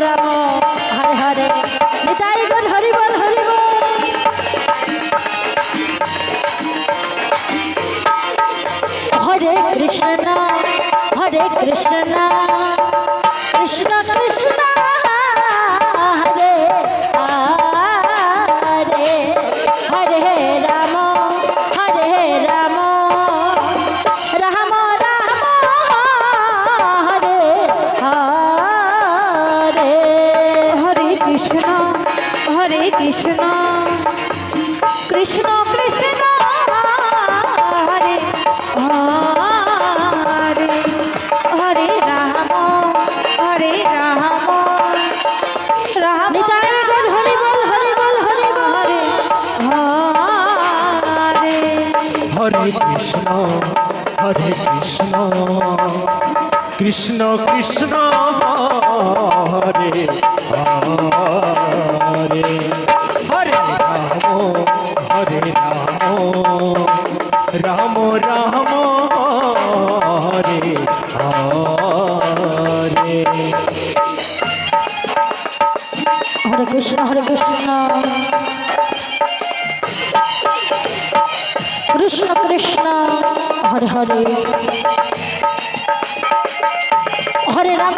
Ram Hare Hare Nitai Gour Hari বল Hari বল। হরে Krishna Krishna Krishna Hare Hare Hare Ram Ram Ram Hare Hare. হরে Krishna Krishna Krishna Hare Hare Hare Ram Ram Nitai Gour Hari বল Hari বল Hari বল। Hare Hare Krishna Krishna Krishna Hare Hare Hare Ram Ram Hare Hare. হরে Krishna Krishna Krishna Hare Hare Hare Ram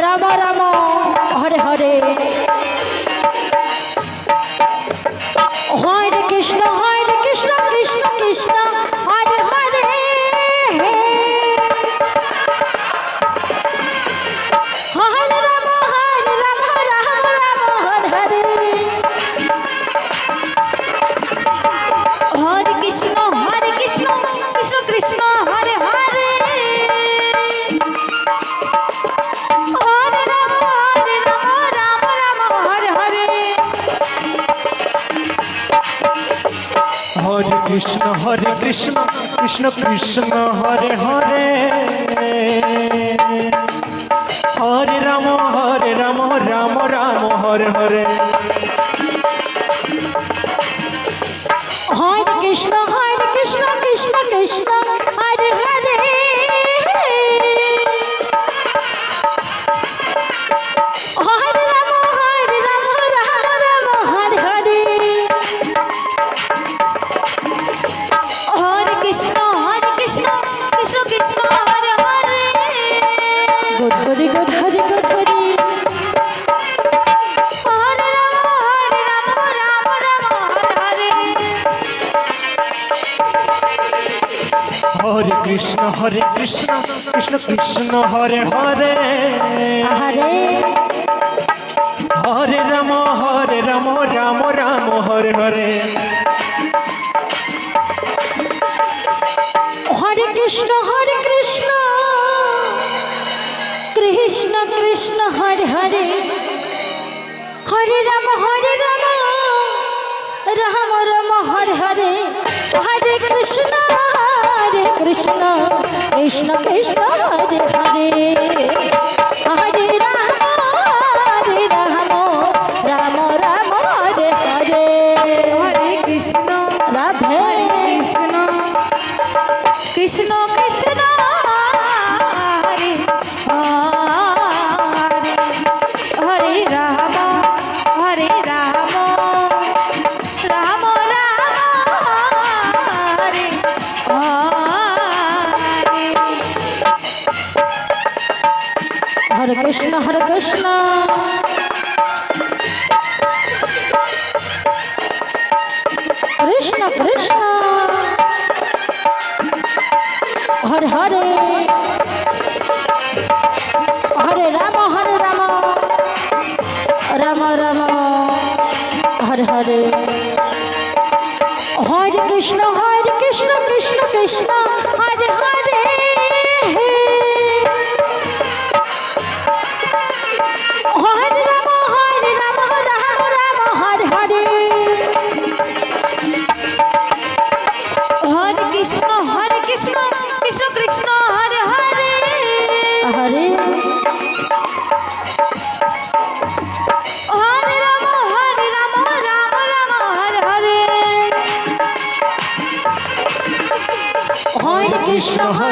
Ram Ram Hare Hare Hare Krishna Krishna Krishna Hare Hare Hare Ram Ram Hare Hare. হরে Krishna Krishna Krishna Hare Hare Hare Ram Ram Hare Hare. হরে Krishna Krishna Krishna Hare Hare Hare Ram Ram Ram Hare Hare. হরে Krishna Krishna Krishna Hare Hare Hare Ram Ram Hare Hare. হরে Krishna Krishna Krishna Hare Hare গোধরি গোধরি গোধরি হরে Ram Ram Hare Hare. হরে Krishna Krishna Krishna Hare Hare Hare Hare Ram Ram Hare Hare. হরে Krishna Krishna Krishna Hare Hare Hare Ram Ram Ram Hare Hare. হরে Krishna Krishna Krishna Hare Hare Hare Ram Ram Hare Hare. হরে Krishna Radhe Krishna Krishna Hare Hare Hare Ram Ram Hare Hare. হরে Krishna Krishna Krishna Hare Hare Hare Ram Ram Ram Hare Hare. হরে Krishna Krishna Krishna Hare Hare Hare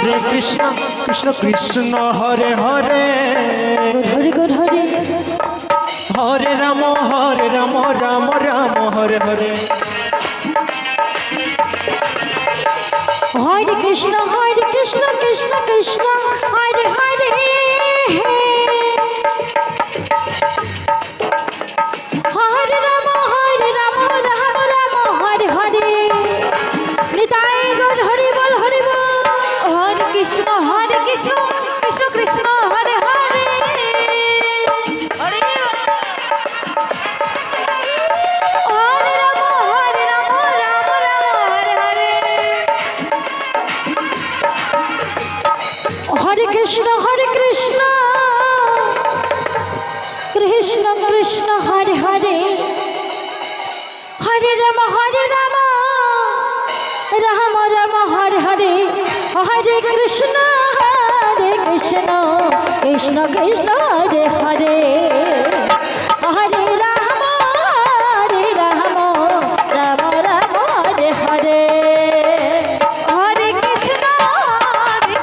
Hare Krishna Krishna Krishna Hare Hare Hare গো Hare Hare Ram Ram Ram Hare Hare Hare Krishna Krishna Krishna Hare Hare Hare Ram Ram Ram Hare Hare Nitai Gour Hari বল Hari বল। হরে Krishna Krishna Krishna Hare Hare Hare Hare Ram Ram Hare Hare Hare Krishna Krishna Krishna Hare Hare Hare Ram Ram Ram Hare Hare Hare Krishna Krishna Krishna Hare Hare Hare Ram Ram Ram Hare Hare Hare Krishna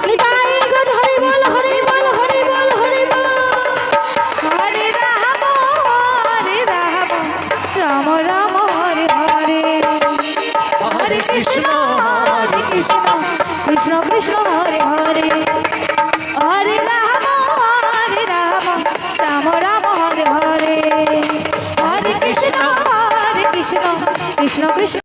Nitai Gour Hari বল Hari বল Hari বল Hari বল। হরে Ram Ram Ram Hare Hare Hare Krishna Krishna Krishna Hare Hare Hare Ram Ram Ram Hare Hare Hare Krishna Krishna Krishna